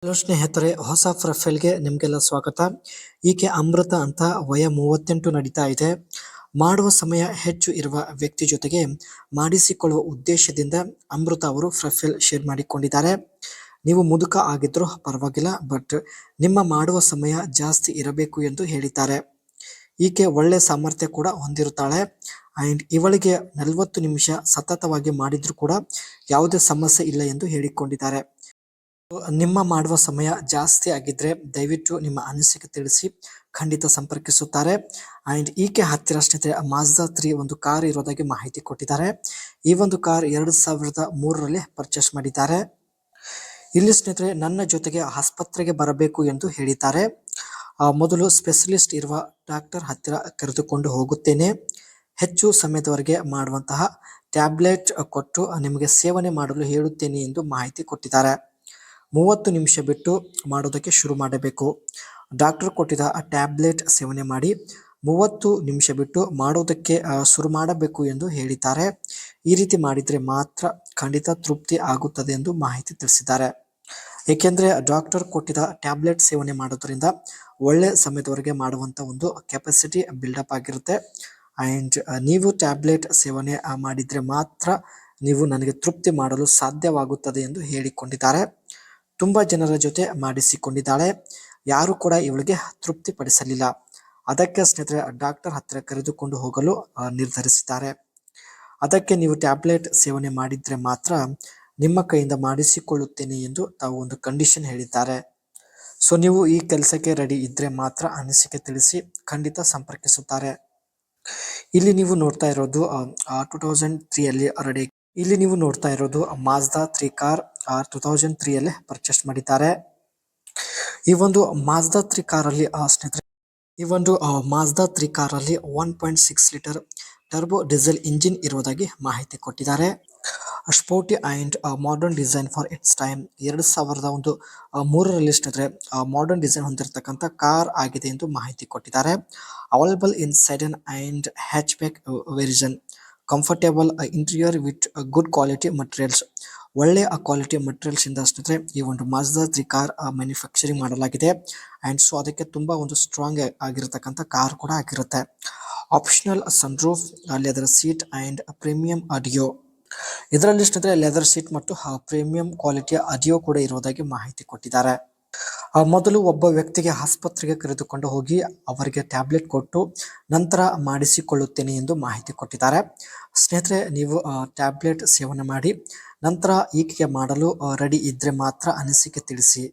Hello ಸ್ನೇಹಿತರೆ, ಹೊಸ ಪ್ರೊಫೈಲ್ಗೆ ನಿಮಗೆಲ್ಲ ಸ್ವಾಗತ. ಈಕೆ ಅಮೃತ ಅಂತ, ವಯ 38 ನಡೀತಾ ಇದೆ. ಮಾಡುವ ಸಮಯ ಹೆಚ್ಚು ಇರುವ ವ್ಯಕ್ತಿ ಜೊತೆಗೆ ಮಾಡಿಸಿಕೊಳ್ಳುವ ಉದ್ದೇಶದಿಂದ ಅಮೃತ ಅವರು ಪ್ರೊಫೈಲ್ ಶೇರ್ ಮಾಡಿಕೊಂಡಿದ್ದಾರೆ. ನೀವು ಮುದುಕ ಆಗಿದ್ರೂ ಪರವಾಗಿಲ್ಲ, ಬಟ್ ನಿಮ್ಮ ಮಾಡುವ ಸಮಯ ಜಾಸ್ತಿ ಇರಬೇಕು ಎಂದು ಹೇಳಿದ್ದಾರೆ. ಈಕೆ ಒಳ್ಳೆ ಸಾಮರ್ಥ್ಯ ಕೂಡ ಹೊಂದಿರುತ್ತಾಳೆ ಅಂಡ್ ಇವಳಿಗೆ 40 ನಿಮಿಷ ಸತತವಾಗಿ ಮಾಡಿದ್ರೂ ಕೂಡ ಯಾವುದೇ ಸಮಸ್ಯೆ ಇಲ್ಲ ಎಂದು ಹೇಳಿಕೊಂಡಿದ್ದಾರೆ. ನಿಮ್ಮ ಮಾಡುವ ಸಮಯ ಜಾಸ್ತಿ ಆಗಿದ್ರೆ ದಯವಿಟ್ಟು ನಿಮ್ಮ ಅನಿಸಿಕೆ ತಿಳಿಸಿ, ಖಂಡಿತ ಸಂಪರ್ಕಿಸುತ್ತಾರೆ. ಅಂಡ್ ಈಕೆ ಹತ್ತಿರ ಸ್ನೇಹಿತರೆ ಮಾಜ್ದಾ 3 ಒಂದು ಕಾರ್ ಇರೋದಾಗಿ ಮಾಹಿತಿ ಕೊಟ್ಟಿದ್ದಾರೆ. ಈ ಒಂದು ಕಾರ್ 2003ರಲ್ಲಿ ಪರ್ಚೇಸ್ ಮಾಡಿದ್ದಾರೆ. ಇಲ್ಲಿ ಸ್ನೇಹಿತರೆ ನನ್ನ ಜೊತೆಗೆ ಆಸ್ಪತ್ರೆಗೆ ಬರಬೇಕು ಎಂದು ಹೇಳಿದ್ದಾರೆ. ಮೊದಲು ಸ್ಪೆಷಲಿಸ್ಟ್ ಇರುವ ಡಾಕ್ಟರ್ ಹತ್ತಿರ ಕರೆದುಕೊಂಡು ಹೋಗುತ್ತೇನೆ. ಹೆಚ್ಚು ಸಮಯದವರೆಗೆ ಮಾಡುವಂತಹ ಟ್ಯಾಬ್ಲೆಟ್ ಕೊಟ್ಟು ನಿಮಗೆ ಸೇವನೆ ಮಾಡಲು ಹೇಳುತ್ತೇನೆ ಎಂದು ಮಾಹಿತಿ ಕೊಟ್ಟಿದ್ದಾರೆ. 30 ನಿಮಿಷ ಬಿಟ್ಟು ಮಾಡೋದಕ್ಕೆ ಶುರು ಮಾಡಬೇಕು. ಡಾಕ್ಟರ್ ಕೊಟ್ಟಿದ್ದ ಟ್ಯಾಬ್ಲೆಟ್ ಸೇವನೆ ಮಾಡಿ 30 ನಿಮಿಷ ಬಿಟ್ಟು ಮಾಡೋದಕ್ಕೆ ಶುರು ಮಾಡಬೇಕು ಎಂದು ಹೇಳಿದ್ದಾರೆ. ಈ ರೀತಿ ಮಾಡಿದರೆ ಮಾತ್ರ ಖಂಡಿತ ತೃಪ್ತಿ ಆಗುತ್ತದೆ ಎಂದು ಮಾಹಿತಿ ತಿಳಿಸಿದ್ದಾರೆ. ಏಕೆಂದರೆ ಡಾಕ್ಟರ್ ಕೊಟ್ಟಿದ್ದ ಟ್ಯಾಬ್ಲೆಟ್ ಸೇವನೆ ಮಾಡೋದ್ರಿಂದ ಒಳ್ಳೆ ಸಮಯದವರೆಗೆ ಮಾಡುವಂಥ ಒಂದು ಕೆಪಾಸಿಟಿ ಬಿಲ್ಡಪ್ ಆಗಿರುತ್ತೆ. ಆ್ಯಂಡ್ ನೀವು ಟ್ಯಾಬ್ಲೆಟ್ ಸೇವನೆ ಮಾಡಿದರೆ ಮಾತ್ರ ನೀವು ನನಗೆ ತೃಪ್ತಿ ಮಾಡಲು ಸಾಧ್ಯವಾಗುತ್ತದೆ ಎಂದು ಹೇಳಿಕೊಂಡಿದ್ದಾರೆ. ತುಂಬ ಜನರ ಜೊತೆ ಮಾಡಿಸಿಕೊಂಡಿದ್ದಾಳೆ, ಯಾರು ಕೂಡ ಇವಳಿಗೆ ತೃಪ್ತಿ ಪಡಿಸಲಿಲ್ಲ. ಅದಕ್ಕೆ ಸ್ನೇಹಿತರೆ ಡಾಕ್ಟರ್ ಹತ್ತಿರ ಕರೆದುಕೊಂಡು ಹೋಗಲು ನಿರ್ಧರಿಸಿದ್ದಾರೆ. ಅದಕ್ಕೆ ನೀವು ಟ್ಯಾಬ್ಲೆಟ್ ಸೇವನೆ ಮಾಡಿದರೆ ಮಾತ್ರ ನಿಮ್ಮ ಕೈಯಿಂದ ಮಾಡಿಸಿಕೊಳ್ಳುತ್ತೇನೆ ಎಂದು ತಾವು ಒಂದು ಕಂಡೀಷನ್ ಹೇಳಿದ್ದಾರೆ. ಸೊ ನೀವು ಈ ಕೆಲಸಕ್ಕೆ ರೆಡಿ ಇದ್ದರೆ ಮಾತ್ರ ಅನಿಸಿಕೆ ತಿಳಿಸಿ, ಖಂಡಿತ ಸಂಪರ್ಕಿಸುತ್ತಾರೆ. ಇಲ್ಲಿ ನೀವು ನೋಡ್ತಾ ಇರೋದು 2003ಯಲ್ಲಿ ರೆಡಿ. ಇಲ್ಲಿ ನೀವು ನೋಡ್ತಾ ಇರೋದು ಮಾಜ್ದಾ 3 ಕಾರ್ 2003ಯಲ್ಲಿ ಪರ್ಚೇಸ್ ಮಾಡಿದ್ದಾರೆ. ಈ ಒಂದು ಮಾಜ್ದಾ 3 ಕಾರಲ್ಲಿ ಸ್ನೇಹಿತರೆ ಈ ಒಂದು ಮಾಜ್ದಾ 3 ಕಾರಲ್ಲಿ 1.6 ಲೀಟರ್ ಟರ್ಬೋ ಡೀಸೆಲ್ ಇಂಜಿನ್ ಇರುವುದಾಗಿ ಮಾಹಿತಿ ಕೊಟ್ಟಿದ್ದಾರೆ. Sporty and modern design for its time. 2003ರಲ್ಲಿ ಸ್ನೇಹಿತರೆ ಮಾಡರ್ನ್ ಡಿಸೈನ್ ಹೊಂದಿರತಕ್ಕಂಥ ಕಾರ್ ಆಗಿದೆ ಎಂದು ಮಾಹಿತಿ ಕೊಟ್ಟಿದ್ದಾರೆ. Available in sedan and hatchback version. Comfortable interior with good quality materials. ಒಳ್ಳೆಯ ಕ್ವಾಲಿಟಿ ಮಟೀರಿಯಲ್ಸ್ ಇಂದ ಸ್ನೇಹಿತರೆ ಈ ಒಂದು ಮಾಜ್ದಾ 3 ಕಾರ್ ಮ್ಯಾನುಫ್ಯಾಕ್ಚರಿಂಗ್ ಮಾಡಲಾಗಿದೆ. ಆ್ಯಂಡ್ ಸೊ ಅದಕ್ಕೆ ತುಂಬ ಒಂದು ಸ್ಟ್ರಾಂಗ್ ಆಗಿರತಕ್ಕಂಥ ಕಾರ್ ಕೂಡ ಆಗಿರುತ್ತೆ. Optional sunroof, leather seat and premium audio. ಇದರಲ್ಲಿ ಸ್ನೇಹಿತರೆ ಲೆದರ್ ಸೀಟ್ ಮತ್ತು ಪ್ರೀಮಿಯಂ ಕ್ವಾಲಿಟಿಯ ಆಡಿಯೋ ಕೂಡ ಇರುವುದಾಗಿ ಮಾಹಿತಿ ಕೊಟ್ಟಿದ್ದಾರೆ. ಮೊದಲು ಒಬ್ಬ ವ್ಯಕ್ತಿಗೆ ಆಸ್ಪತ್ರೆಗೆ ಕರೆದುಕೊಂಡು ಹೋಗಿ ಅವರಿಗೆ ಟ್ಯಾಬ್ಲೆಟ್ ಕೊಟ್ಟು ನಂತರ ಮಾಡಿಸಿಕೊಳ್ಳುತ್ತೇನೆ ಎಂದು ಮಾಹಿತಿ ಕೊಟ್ಟಿದ್ದಾರೆ. ಸ್ನೇಹಿತರೆ ನೀವು ಟ್ಯಾಬ್ಲೆಟ್ ಸೇವನೆ ಮಾಡಿ ನಂತರ ಈಕೆಗೆ ಮಾಡಲು ರೆಡಿ ಇದ್ದರೆ ಮಾತ್ರ ಅನಿಸಿಕೆ ತಿಳಿಸಿ.